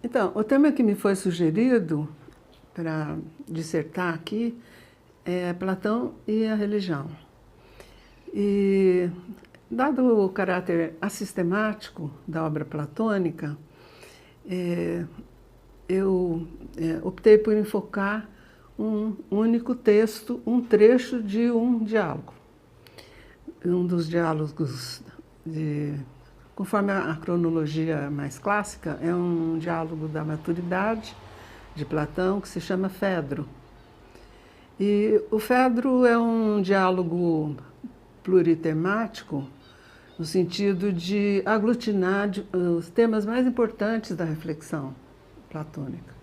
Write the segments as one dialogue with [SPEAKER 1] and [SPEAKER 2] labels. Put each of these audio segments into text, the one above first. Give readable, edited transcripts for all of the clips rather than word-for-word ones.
[SPEAKER 1] Então, o tema que me foi sugerido para dissertar aqui é Platão e a religião. E, dado o caráter assistemático da obra platônica, eu optei por enfocar um único texto, um trecho de um diálogo. Um dos diálogos conforme a cronologia mais clássica, é um diálogo da maturidade de Platão que se chama Fedro. E o Fedro é um diálogo pluritemático no sentido de aglutinar os temas mais importantes da reflexão platônica.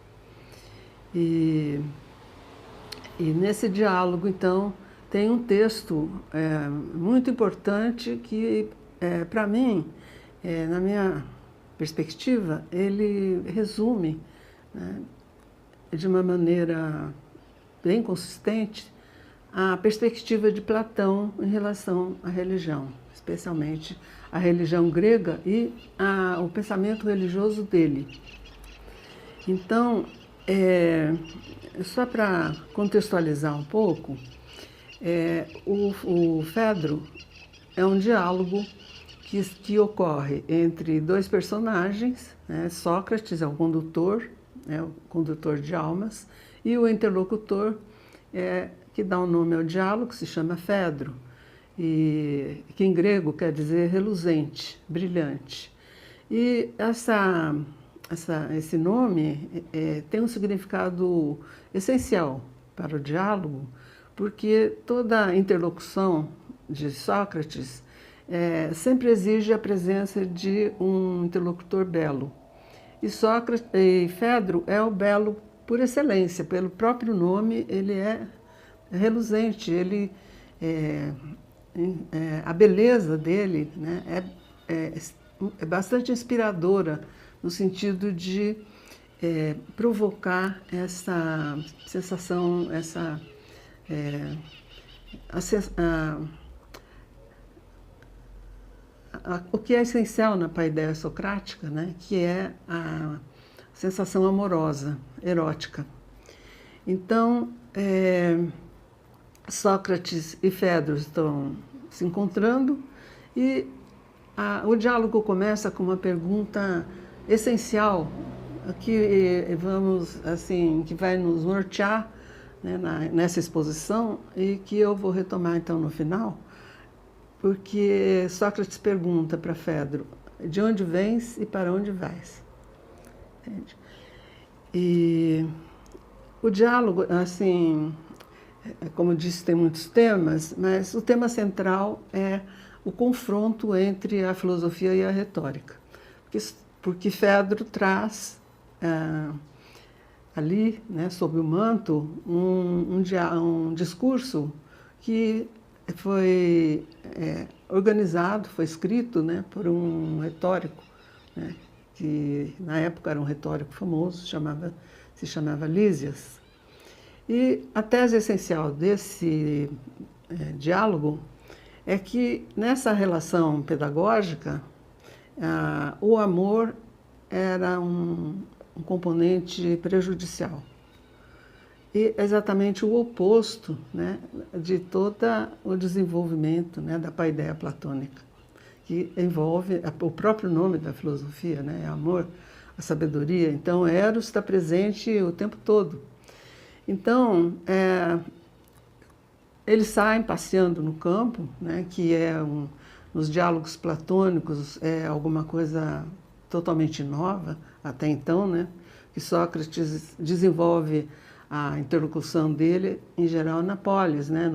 [SPEAKER 1] E nesse diálogo, então, tem um texto muito importante que, para mim, na minha perspectiva, ele resume, né, de uma maneira bem consistente a perspectiva de Platão em relação à religião, especialmente a religião grega e o pensamento religioso dele. Então, só para contextualizar um pouco, o Fedro é um diálogo que ocorre entre dois personagens, né? Sócrates é o condutor de almas, e o interlocutor que dá o nome ao diálogo, se chama Fedro, e que em grego quer dizer reluzente, brilhante. E esse nome tem um significado essencial para o diálogo, porque toda interlocução de Sócrates sempre exige a presença de um interlocutor belo. E Fedro é o belo por excelência, pelo próprio nome, ele é reluzente, a beleza dele, né, é bastante inspiradora, no sentido de provocar essa sensação, o que é essencial na paideia socrática, né, que é a sensação amorosa, erótica. Então, Sócrates e Fedro estão se encontrando e o diálogo começa com uma pergunta essencial que vai nos nortear, né, nessa exposição, e que eu vou retomar então no final, porque Sócrates pergunta para Fedro: de onde vens e para onde vais? Entende? E o diálogo, assim, como eu disse, tem muitos temas, mas o tema central é o confronto entre a filosofia e a retórica. Porque Fedro traz ali, né, sob o manto, um discurso que foi organizado, foi escrito, né, por um retórico, né, que na época era um retórico famoso, se chamava Lísias. E a tese essencial desse diálogo é que nessa relação pedagógica, o amor era um componente prejudicial. E exatamente o oposto, né, de todo o desenvolvimento, né, da paideia platônica, que envolve o próprio nome da filosofia, né, é amor, a sabedoria. Então, Eros está presente o tempo todo. Então, eles saem passeando no campo, né, que nos diálogos platônicos é alguma coisa totalmente nova até então, né, que Sócrates desenvolve a interlocução dele, em geral, na polis, né,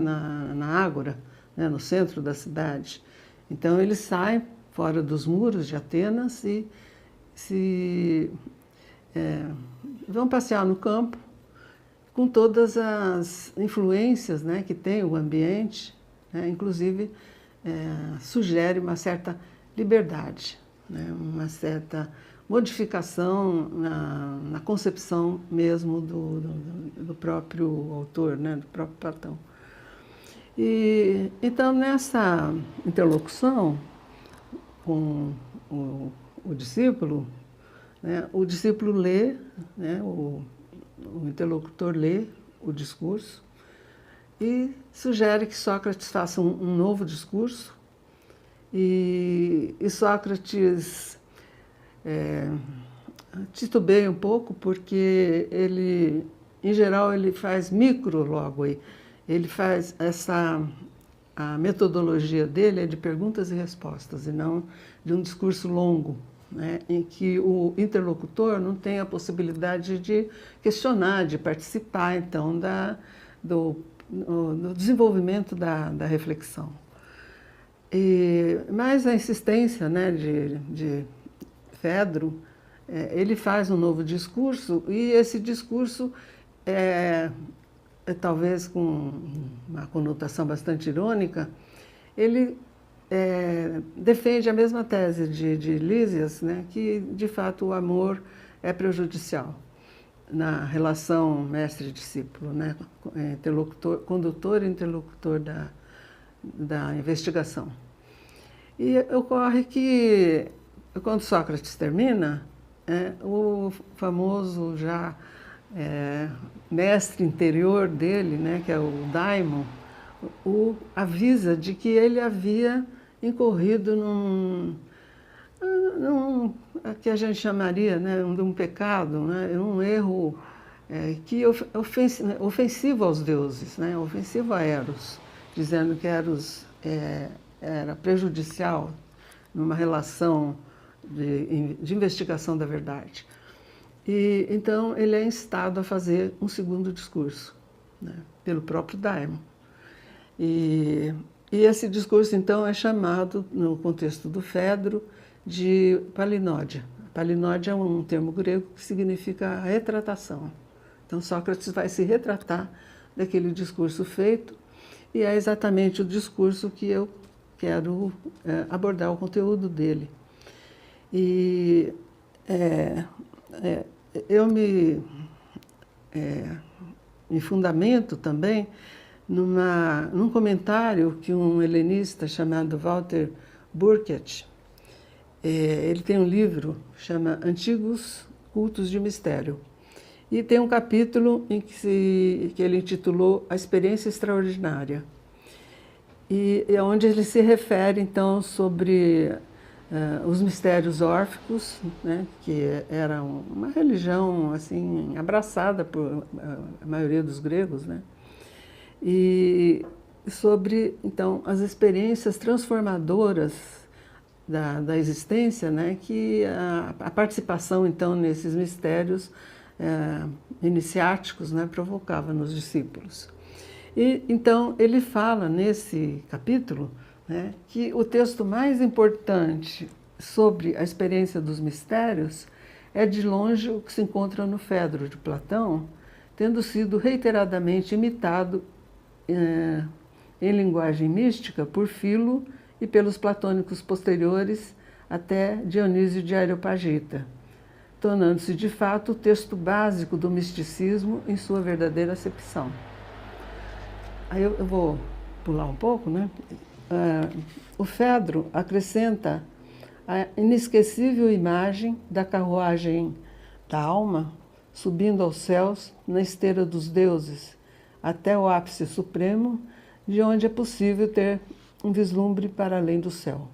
[SPEAKER 1] na ágora, né, no centro da cidade. Então, eles saem fora dos muros de Atenas e se vão passear no campo com todas as influências, né, que tem o ambiente, né, inclusive sugere uma certa liberdade, né, uma certa modificação na concepção mesmo do próprio autor, né, do próprio Platão. E, então, nessa interlocução com o discípulo, né, o discípulo lê, né, o interlocutor lê o discurso e sugere que Sócrates faça um novo discurso. E Sócrates titubeia um pouco, porque ele, em geral, ele faz micrológoi. Ele faz a metodologia dele é de perguntas e respostas, e não de um discurso longo, né, em que o interlocutor não tem a possibilidade de questionar, de participar, então, do desenvolvimento da reflexão. Mas a insistência, né, de Fedro, ele faz um novo discurso, e esse discurso talvez com uma conotação bastante irônica, ele defende a mesma tese de Lísias, né, que, de fato, o amor é prejudicial na relação mestre-discípulo, né, condutor e interlocutor da investigação. E ocorre que, quando Sócrates termina, o famoso já mestre interior dele, né, que é o daimon, o avisa de que ele havia incorrido num que a gente chamaria, né, de um pecado, né, um erro que ofensivo aos deuses, né, ofensivo a Eros, dizendo que Eros era prejudicial numa relação de investigação da verdade. E então ele é instado a fazer um segundo discurso, né, pelo próprio daimon. E esse discurso, então, é chamado, no contexto do Fedro, de palinódia. Palinódia é um termo grego que significa retratação. Então, Sócrates vai se retratar daquele discurso feito, e é exatamente o discurso que eu quero abordar o conteúdo dele. E eu me fundamento também num comentário que um helenista chamado Walter Burkert, ele tem um livro que chama Antigos Cultos de Mistério. E tem um capítulo em que ele intitulou A Experiência Extraordinária. E é onde ele se refere, então, sobre os mistérios órficos, né, que era uma religião assim abraçada por a maioria dos gregos, né, e sobre, então, as experiências transformadoras da existência, né, que a participação, então, nesses mistérios iniciáticos, né, provocava nos discípulos. E então ele fala nesse capítulo, né, que o texto mais importante sobre a experiência dos mistérios é de longe o que se encontra no Fedro de Platão, tendo sido reiteradamente imitado em linguagem mística por Filo e pelos platônicos posteriores até Dionísio de Areopagita, tornando-se de fato o texto básico do misticismo em sua verdadeira acepção. Aí eu vou pular um pouco, né? O Fedro acrescenta a inesquecível imagem da carruagem da alma subindo aos céus na esteira dos deuses, até o ápice supremo, de onde é possível ter um vislumbre para além do céu.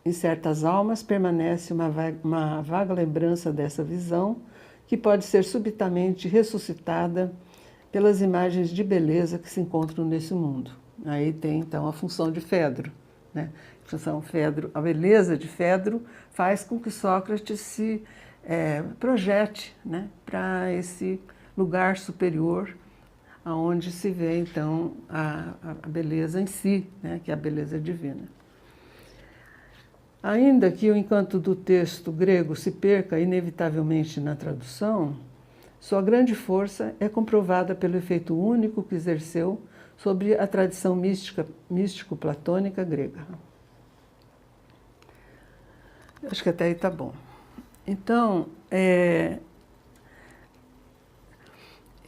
[SPEAKER 1] Em certas almas permanece uma vaga lembrança dessa visão, que pode ser subitamente ressuscitada pelas imagens de beleza que se encontram nesse mundo. Aí tem, então, a função de Fedro, né? A função Fedro, a beleza de Fedro faz com que Sócrates se projete, né, para esse lugar superior, onde se vê, então, a beleza em si, né, que é a beleza divina. Ainda que o encanto do texto grego se perca inevitavelmente na tradução, sua grande força é comprovada pelo efeito único que exerceu sobre a tradição místico-platônica grega. Acho que até aí está bom. Então,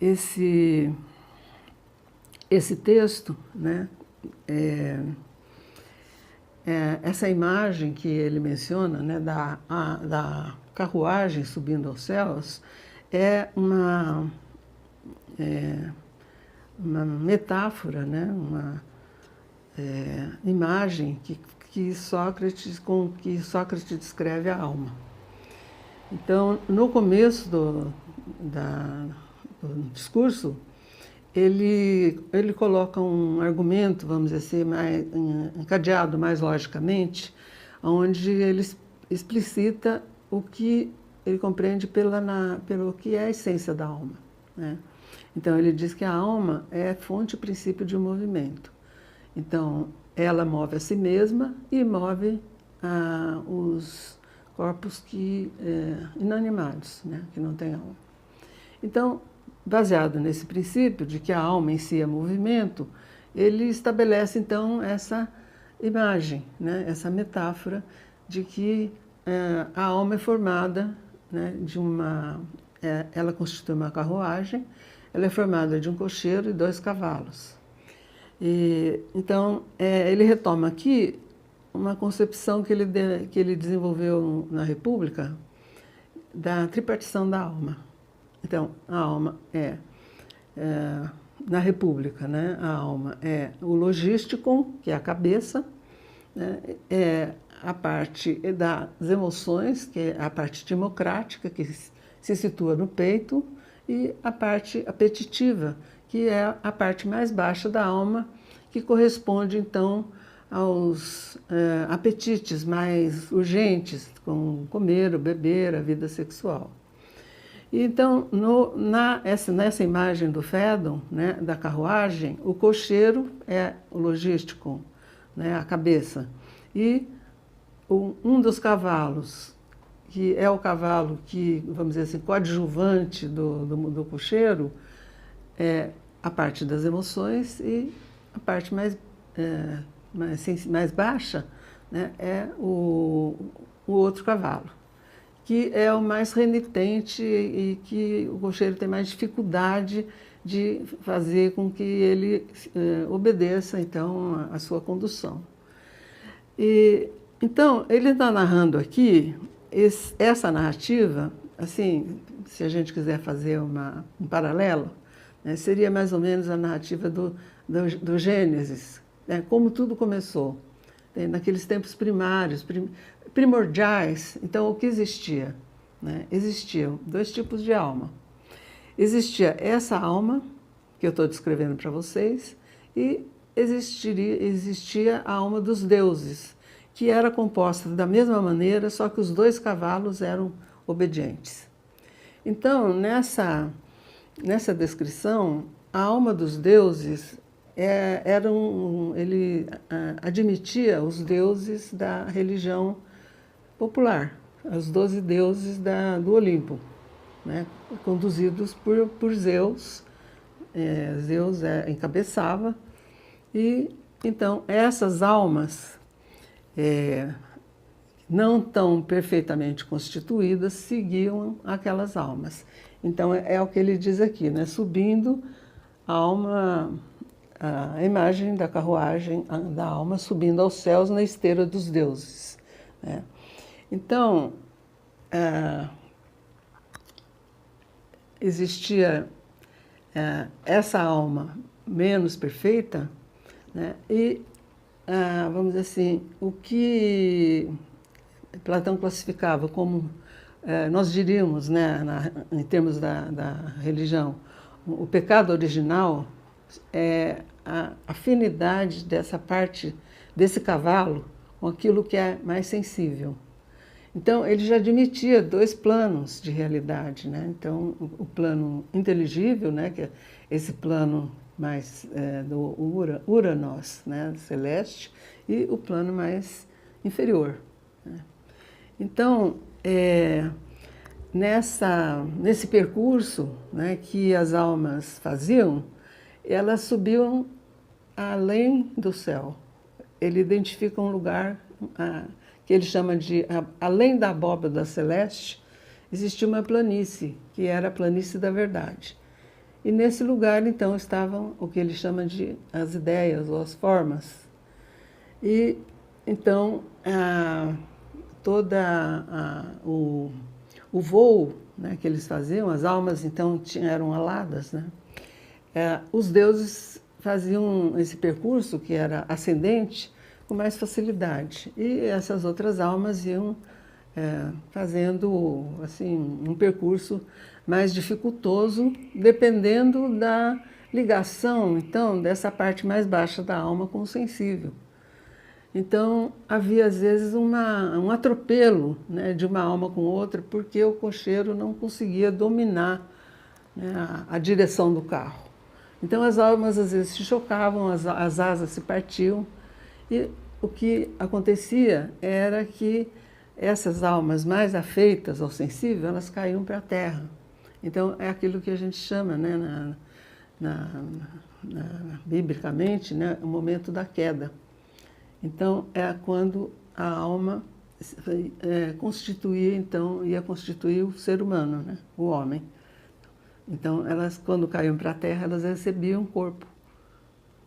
[SPEAKER 1] esse texto, né, essa imagem que ele menciona, né, da carruagem subindo aos céus, é uma metáfora, né, uma imagem que Sócrates descreve a alma. Então, no começo do discurso, ele coloca um argumento, vamos dizer assim, mais encadeado mais logicamente, onde ele explicita o que ele compreende pelo que é a essência da alma, né? Então, ele diz que a alma é fonte e princípio de um movimento. Então, ela move a si mesma e move os corpos inanimados, né, que não têm alma. Então, baseado nesse princípio de que a alma em si é movimento, ele estabelece então essa imagem, né, essa metáfora de que a alma é formada, né, ela constitui uma carruagem, ela é formada de um cocheiro e 2 cavalos. Então, ele retoma aqui uma concepção que ele desenvolveu na República da tripartição da alma. Então, a alma na República, né, a alma é o logístico, que é a cabeça, né, é a parte das emoções, que é a parte democrática, que se situa no peito, e a parte apetitiva, que é a parte mais baixa da alma, que corresponde, então, aos apetites mais urgentes, como comer ou beber, a vida sexual. Então, nessa imagem do Fédon, né, da carruagem, o cocheiro é o logístico, né, a cabeça, e um dos cavalos, que é o cavalo que, vamos dizer assim, coadjuvante do cocheiro, é a parte das emoções, e a parte mais baixa, né, é o outro cavalo, que é o mais renitente e que o cocheiro tem mais dificuldade de fazer com que ele obedeça, então, a sua condução. Então, ele está narrando aqui essa narrativa, assim, se a gente quiser fazer um paralelo, né, seria mais ou menos a narrativa do Gênesis, né, como tudo começou, né, naqueles tempos primários, primordiais. Então, o que existia? Né? Existiam 2 tipos de alma. Existia essa alma, que eu estou descrevendo para vocês, e existia a alma dos deuses, que era composta da mesma maneira, só que os 2 cavalos eram obedientes. Então, nessa descrição, a alma dos deuses ele admitia os deuses da religião popular, os 12 deuses do Olimpo, né, conduzidos por Zeus. Zeus encabeçava, e então essas almas não tão perfeitamente constituídas seguiam aquelas almas. Então é o que ele diz aqui, né, subindo a alma, a imagem da carruagem da alma subindo aos céus na esteira dos deuses, né? Então, existia essa alma menos perfeita, né? E, vamos dizer assim, o que Platão classificava como, nós diríamos, né, em termos da religião, o pecado original é a afinidade dessa parte, desse cavalo, com aquilo que é mais sensível. Então, ele já admitia 2 planos de realidade, né? Então, o plano inteligível, né, que é esse plano mais do Uranos, né, celeste, e o plano mais inferior, Então, nesse percurso, né, que as almas faziam, elas subiam além do céu. Ele identifica um lugar que ele chama de além da abóbada celeste, existia uma planície, que era a planície da verdade. E nesse lugar, então, estavam o que ele chama de as ideias ou as formas. E, então, o voo, né, que eles faziam, as almas, então, eram aladas, né? Os deuses faziam esse percurso, que era ascendente, com mais facilidade. E essas outras almas iam fazendo assim, um percurso mais dificultoso, dependendo da ligação, então, dessa parte mais baixa da alma com o sensível. Então, havia às vezes um atropelo, né, de uma alma com outra, porque o cocheiro não conseguia dominar, né, a direção do carro. Então, as almas às vezes se chocavam, as asas se partiam, e o que acontecia era que essas almas mais afeitas ao sensível, elas caíam para a terra. Então, é aquilo que a gente chama, né, biblicamente, né, o momento da queda. Então, é quando a alma ia constituir o ser humano, né, o homem. Então, elas, quando caíam para a terra, elas recebiam o corpo,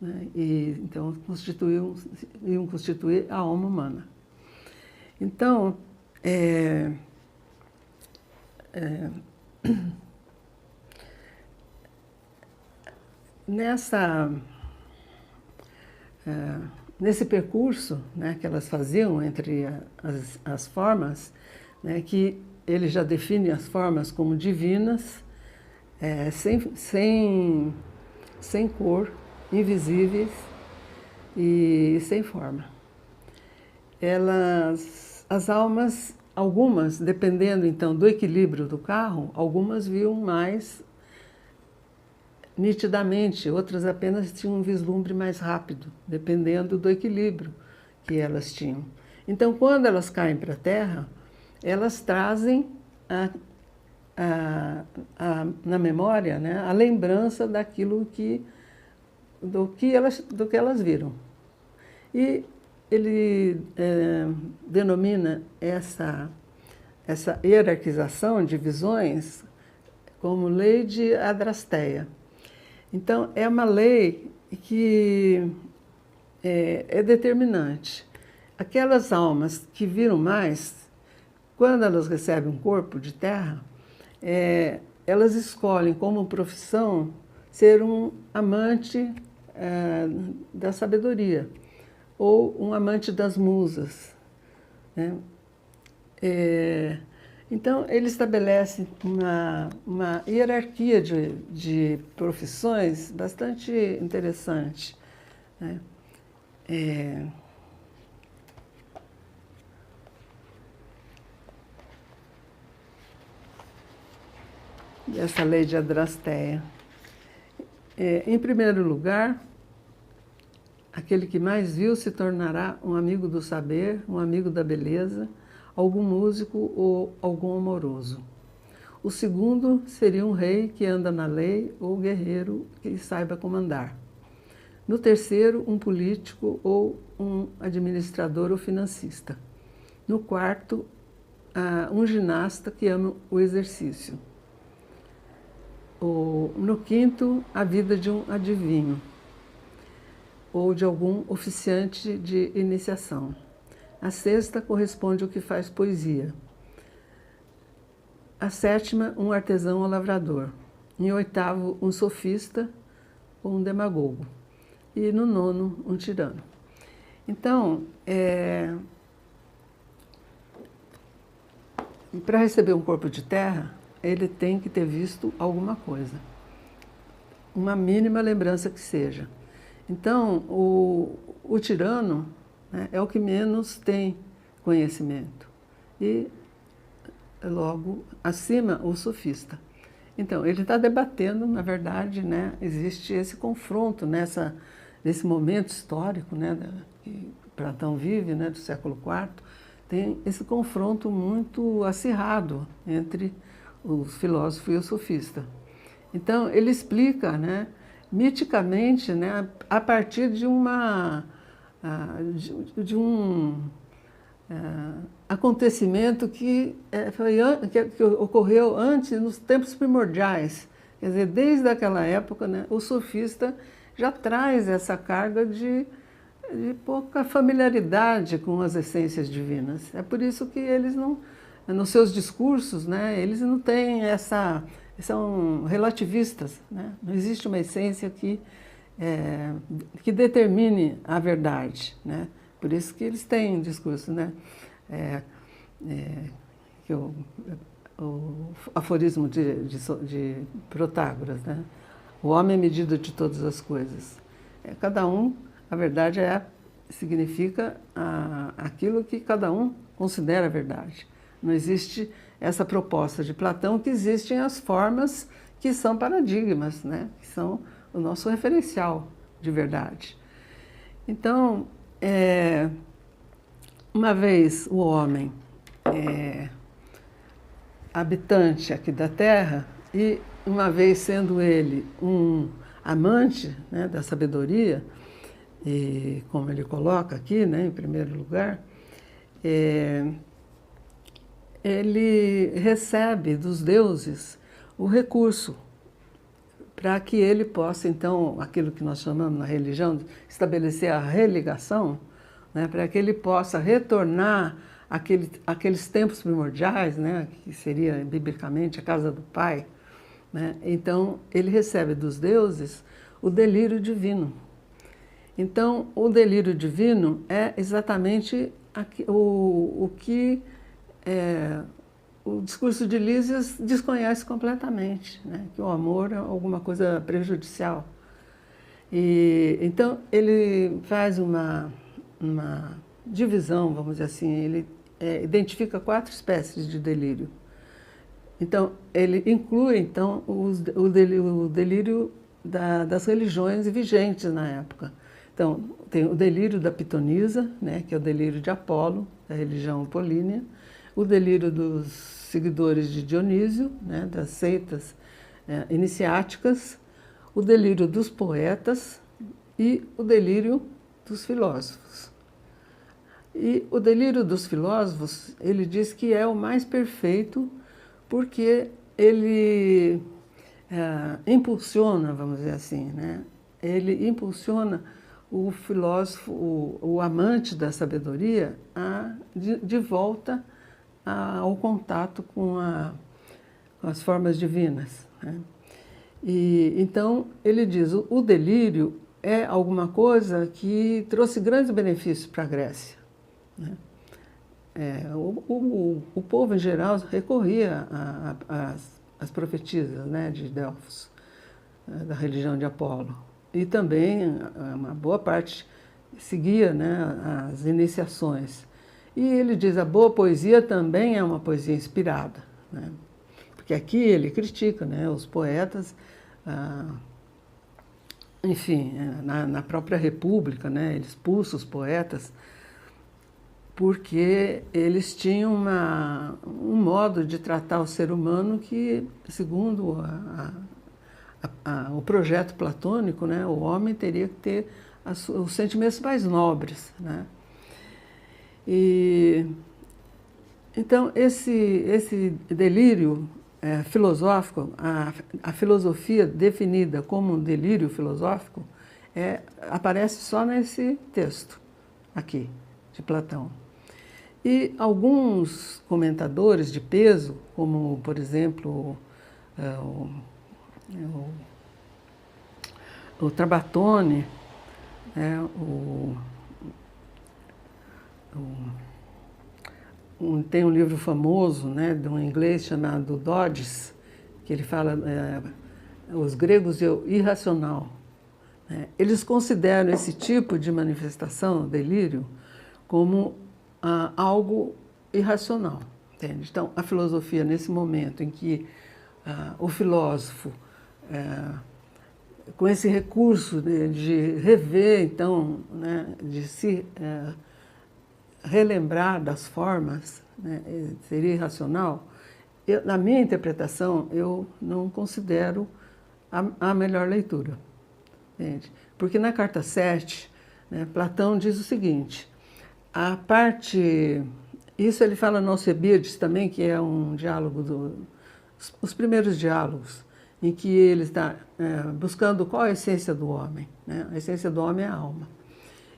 [SPEAKER 1] né, e então iam constituir a alma humana. Então, nesse percurso, né, que elas faziam entre as formas, né, que ele já define as formas como divinas, sem cor, invisíveis e sem forma. As almas, algumas, dependendo então do equilíbrio do carro, algumas viam mais nitidamente, outras apenas tinham um vislumbre mais rápido, dependendo do equilíbrio que elas tinham. Então, quando elas caem para a terra, elas trazem na memória, né, a lembrança do que elas viram. E ele denomina essa hierarquização de visões como lei de Adrasteia. Então, é uma lei que é determinante. Aquelas almas que viram mais, quando elas recebem um corpo de terra, elas escolhem como profissão ser um amante da sabedoria ou um amante das musas, né? Então, ele estabelece uma hierarquia de profissões bastante interessante, né? Essa lei de Adrasteia. Em primeiro lugar, aquele que mais viu se tornará um amigo do saber, um amigo da beleza, algum músico ou algum amoroso. O segundo seria um rei que anda na lei ou guerreiro que saiba comandar. No terceiro, um político ou um administrador ou financista. No quarto, um ginasta que ama o exercício. No quinto, a vida de um adivinho ou de algum oficiante de iniciação. A sexta corresponde ao que faz poesia. A sétima, um artesão ou lavrador. Em oitavo, um sofista ou um demagogo. E no nono, um tirano. Então, para receber um corpo de terra, ele tem que ter visto alguma coisa. Uma mínima lembrança que seja. Então, o tirano, né, é o que menos tem conhecimento. E, logo, acima, o sofista. Então, ele está debatendo, na verdade, né, existe esse confronto nesse momento histórico, né, que Platão vive, né, do século IV, tem esse confronto muito acirrado entre o filósofo e o sofista. Então, ele explica, né, miticamente, né, a partir de um acontecimento que ocorreu antes, nos tempos primordiais. Quer dizer, desde aquela época, né, o sofista já traz essa carga de pouca familiaridade com as essências divinas. É por isso que eles não, nos seus discursos, né, eles não têm são relativistas, né? Não existe uma essência que determine a verdade, né? Por isso que eles têm discurso, né? Que o aforismo de Protágoras, né? O homem é medida de todas as coisas. Cada um, a verdade significa aquilo que cada um considera verdade. Não existe essa proposta de Platão que existem as formas que são paradigmas, né? Que são o nosso referencial de verdade. Então, uma vez o homem habitante aqui da Terra e uma vez sendo ele um amante, né, da sabedoria, e como ele coloca aqui, né, em primeiro lugar, ele recebe dos deuses o recurso para que ele possa, então, aquilo que nós chamamos na religião, de estabelecer a religação, né, para que ele possa retornar àqueles tempos primordiais, né, que seria, biblicamente, a casa do Pai, né? Então, ele recebe dos deuses o delírio divino. Então, o delírio divino é exatamente o que o discurso de Lísias desconhece completamente, né? Que o amor é alguma coisa prejudicial. E então ele faz uma divisão, vamos dizer assim, ele identifica 4 espécies de delírio. Então ele inclui então o delírio das religiões vigentes na época. Então tem o delírio da pitonisa, né? Que é o delírio de Apolo, da religião apolínea, o delírio dos seguidores de Dionísio, né, das seitas iniciáticas, o delírio dos poetas e o delírio dos filósofos. E o delírio dos filósofos, ele diz que é o mais perfeito porque ele impulsiona, vamos dizer assim, né? Ele impulsiona o filósofo, o amante da sabedoria, de volta ao contato com as formas divinas, né? E então ele diz, o delírio é alguma coisa que trouxe grandes benefícios para a Grécia, né? O povo em geral recorria às profetisas, né, de Delfos, da religião de Apolo, e também uma boa parte seguia, né, as iniciações. E ele diz, a boa poesia também é uma poesia inspirada, né? Porque aqui ele critica, né, os poetas, enfim, na própria República, né, ele expulsa os poetas porque eles tinham um modo de tratar o ser humano que, segundo o projeto platônico, né, o homem teria que ter os sentimentos mais nobres, né? E então esse delírio filosófico, a filosofia definida como um delírio filosófico, aparece só nesse texto aqui de Platão. E alguns comentadores de peso, como por exemplo o Trabatone, né, tem um livro famoso, né, de um inglês chamado Dodges, que ele fala os gregos e o irracional, né? Eles consideram esse tipo de manifestação, delírio, como algo irracional, entende? Então, a filosofia, nesse momento em que o filósofo, com esse recurso de rever, então, né, de se relembrar das formas, né, seria irracional, na minha interpretação, eu não considero a melhor leitura. Entende? Porque na carta 7, né, Platão diz o seguinte, a parte... Isso ele fala no Alcebiades também, que é um diálogo, os primeiros diálogos, em que ele está buscando qual a essência do homem. Né? A essência do homem é a alma.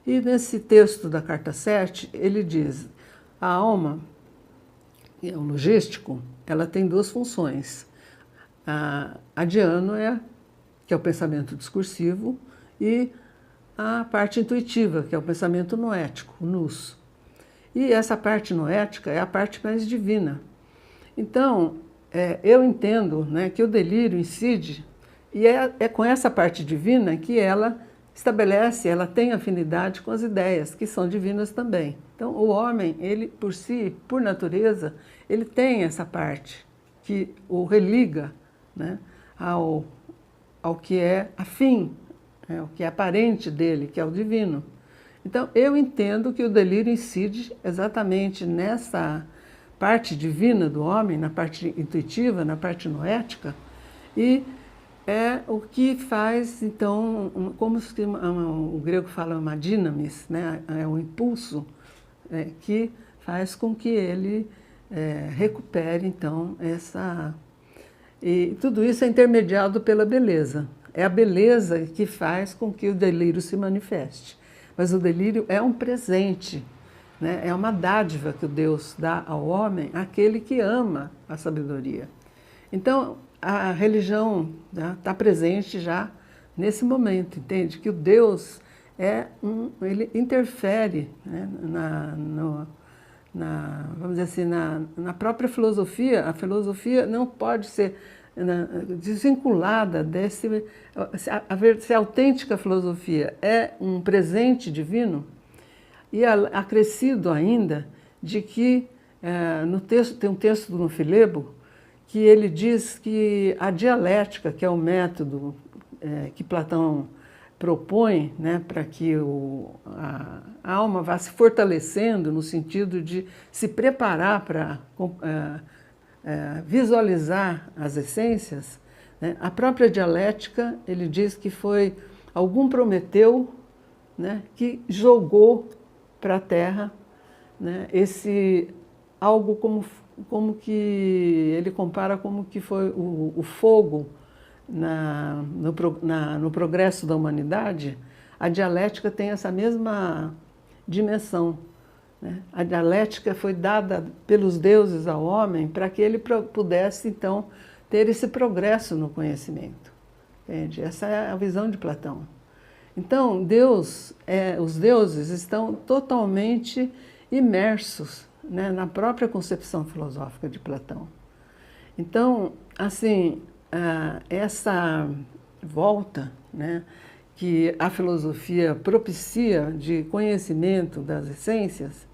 [SPEAKER 1] E nesse texto da carta 7, ele diz, a alma, o logístico, ela tem duas funções. A diano que é o pensamento discursivo, e a parte intuitiva, que é o pensamento noético, o nous. E essa parte noética é a parte mais divina. Então, eu entendo, né, que o delírio incide, e é com essa parte divina que ela estabelece, ela tem afinidade com as ideias, que são divinas também. Então, o homem, ele por si, por natureza, ele tem essa parte que o religa, né, ao que é afim, o que é aparente dele, que é o divino. Então, eu entendo que o delírio incide exatamente nessa parte divina do homem, na parte intuitiva, na parte noética, e é o que faz, então, como o grego fala, uma dinamis, né? É um impulso que faz com que ele recupere, então, essa... E tudo isso é intermediado pela beleza. É a beleza que faz com que o delírio se manifeste. Mas o delírio é um presente, né? É uma dádiva que Deus dá ao homem, aquele que ama a sabedoria. Então, a religião está presente já nesse momento, entende? Que o Deus ele interfere, né, vamos dizer assim, na própria filosofia. A filosofia não pode ser desvinculada desse... Se a autêntica filosofia é um presente divino, e acrescido ainda de que no texto, tem um texto do Filebo, que ele diz que a dialética, que é o método que Platão propõe, né, para que a alma vá se fortalecendo no sentido de se preparar para visualizar as essências, né, a própria dialética, ele diz que foi algum Prometeu, né, que jogou para a Terra, né, algo como que ele compara como que foi o fogo no progresso da humanidade. A dialética tem essa mesma dimensão, né? A dialética foi dada pelos deuses ao homem para que ele pudesse, então, ter esse progresso no conhecimento. Entende? Essa é a visão de Platão. Então, os deuses estão totalmente imersos, né, na própria concepção filosófica de Platão. Então, assim, essa volta, né, que a filosofia propicia de conhecimento das essências,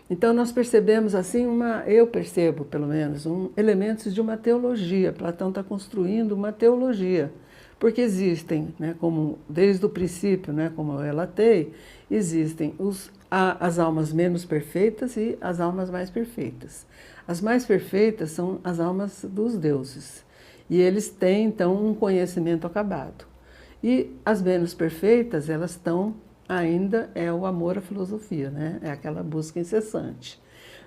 [SPEAKER 1] então nós percebemos assim eu percebo pelo menos, elementos de uma teologia. Platão está construindo uma teologia, porque existem, né, como desde o princípio, né, como eu relatei, existem as almas menos perfeitas e as almas mais perfeitas. As mais perfeitas são as almas dos deuses, e eles têm então um conhecimento acabado. E as menos perfeitas, elas estão ainda, o amor à filosofia, né? É aquela busca incessante.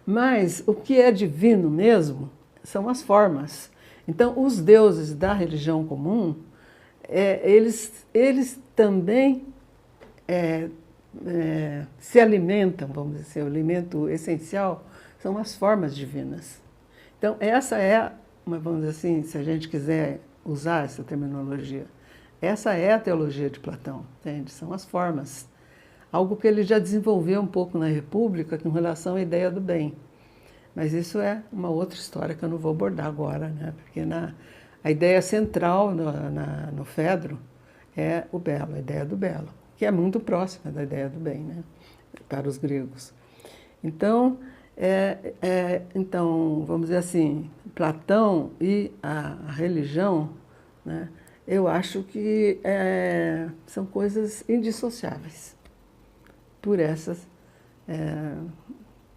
[SPEAKER 1] Mas o que é divino mesmo são as formas. Então, os deuses da religião comum, eles também se alimentam, vamos dizer assim, o alimento essencial são as formas divinas. Então, essa vamos dizer assim, se a gente quiser usar essa terminologia, essa é a teologia de Platão, entende? São as formas. Algo que ele já desenvolveu um pouco na República com relação à ideia do bem. Mas isso é uma outra história que eu não vou abordar agora, né? Porque a ideia central no Fedro é o belo, a ideia do belo, que é muito próxima da ideia do bem, né, para os gregos. Então, então, vamos dizer assim, Platão e a religião, né, eu acho que são coisas indissociáveis por essas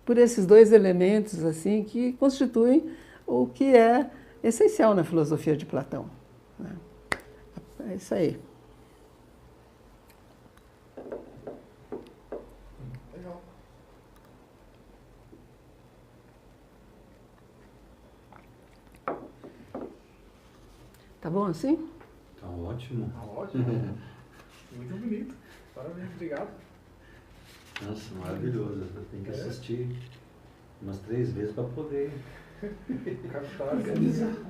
[SPEAKER 1] por esses dois elementos assim que constituem o que é essencial na filosofia de Platão, né? É isso aí.
[SPEAKER 2] Legal.
[SPEAKER 1] Tá bom assim?
[SPEAKER 3] Tá ótimo.
[SPEAKER 2] Tá ótimo. Muito bonito. Parabéns, obrigado.
[SPEAKER 3] Nossa, maravilhoso. Tem que assistir umas 3 vezes para poder
[SPEAKER 2] Captar.
[SPEAKER 3] organizar.
[SPEAKER 2] Isso.